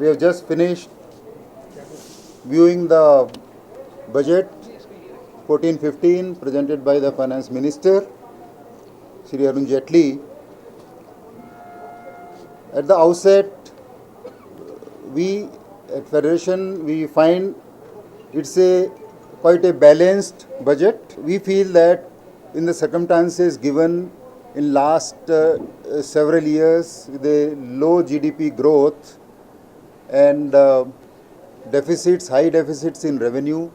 We have just finished viewing the budget 14-15 presented by the Finance Minister, Shri Arun Jaitley. At the outset, we at Federation, we find it's quite a balanced budget. We feel that in the circumstances given in last several years with a low GDP growth and deficits, high deficits in revenue,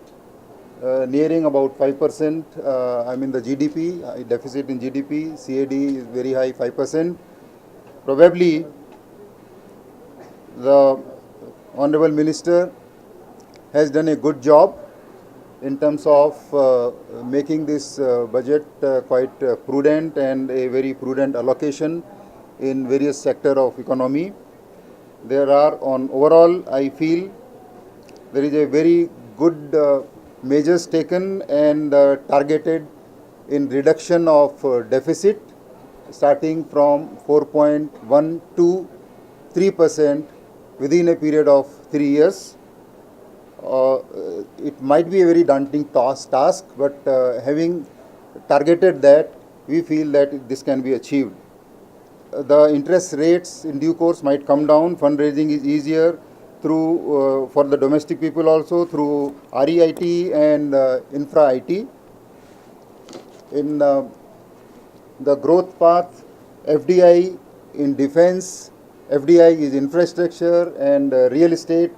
nearing about 5%. The GDP, deficit in GDP, CAD is very high, 5%. Probably the Honorable Minister has done a good job in terms of making this budget quite prudent and a very prudent allocation in various sectors of economy. There are overall, I feel there is a very good measures taken and targeted in reduction of deficit starting from 4.1 to 3% within a period of 3 years. It might be a very daunting task, but having targeted that, we feel that this can be achieved. The interest rates in due course might come down. Fundraising is easier through for the domestic people also through REIT and Infra IT. In the growth path, FDI in defense, FDI is infrastructure and real estate,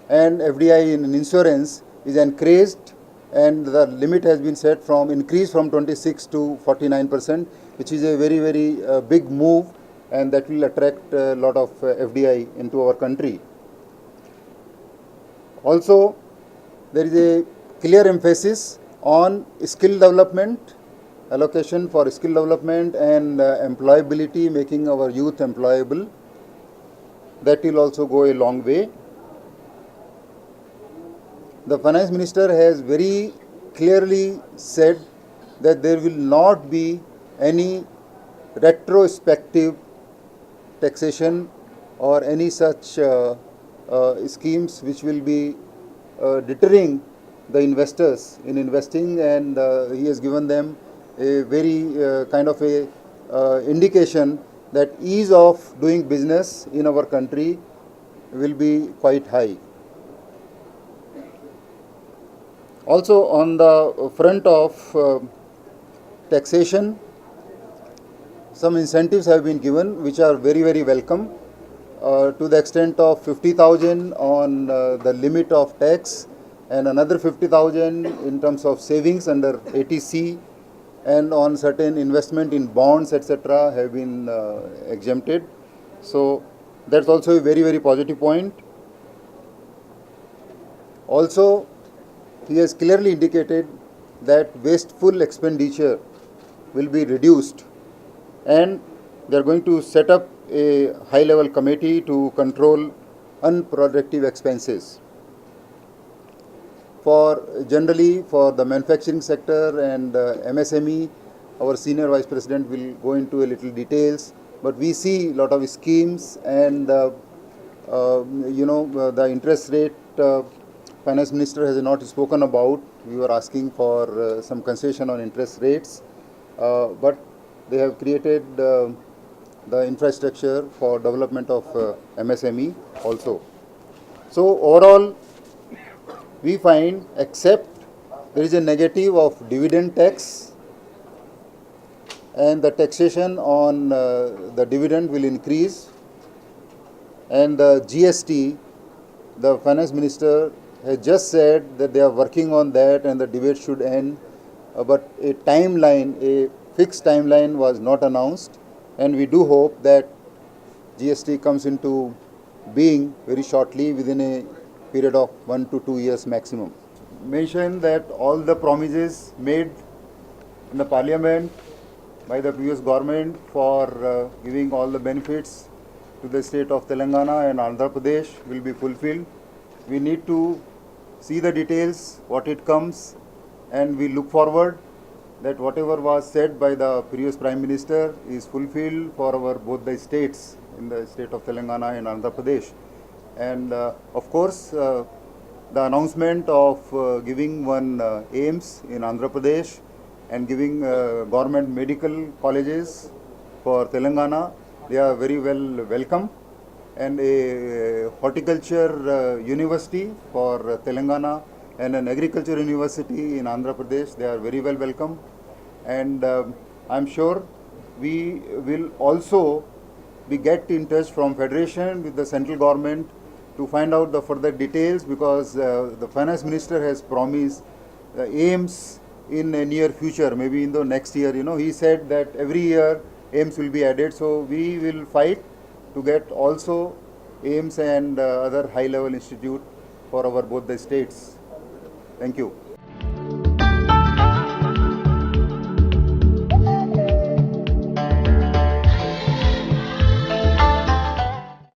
and FDI in insurance is increased, and the limit has been set from increase from 26 to 49%, which is a very big move, and that will attract a lot of FDI into our country. Also, there is a clear emphasis on skill development, allocation for skill development and employability, making our youth employable. That will also go a long way. The Finance Minister has very clearly said that there will not be any retrospective taxation or any such schemes which will be deterring the investors in investing, and he has given them a very kind of a indication that ease of doing business in our country will be quite high. Also, on the front of taxation, some incentives have been given which are very welcome, to the extent of 50,000 on the limit of tax and another 50,000 in terms of savings under ATC, and on certain investment in bonds, etc. have been exempted. So that's also a very positive point. Also, he has clearly indicated that wasteful expenditure will be reduced, and they are going to set up a high-level committee to control unproductive expenses. Generally for the manufacturing sector and MSME, our Senior Vice President will go into a little details, but we see a lot of schemes and the interest rate Finance Minister has not spoken about. We were asking for some concession on interest rates, but they have created the infrastructure for development of MSME also. So overall, we find, except there is a negative of dividend tax, and the taxation on the dividend will increase, and the GST, the Finance Minister has just said that they are working on that and the debate should end, but a fixed timeline was not announced, and we do hope that GST comes into being very shortly, within a period of 1 to 2 years maximum. Mention that all the promises made in the Parliament by the previous government for giving all the benefits to the state of Telangana and Andhra Pradesh will be fulfilled. We need to see the details, what it comes, and we look forward that whatever was said by the previous Prime Minister is fulfilled for both the states, in the state of Telangana and Andhra Pradesh. And of course, the announcement of giving one AIMS in Andhra Pradesh and giving government medical colleges for Telangana, they are very well welcome. And a horticulture university for Telangana and an agriculture university in Andhra Pradesh, they are very well welcome. And I'm sure we will also we get in touch from Federation with the central government to find out the further details, because the finance minister has promised aims in a near future, maybe in the next year. He said that every year aims will be added, so we will fight to get also aims and other high level institute for our both the states. Thank you.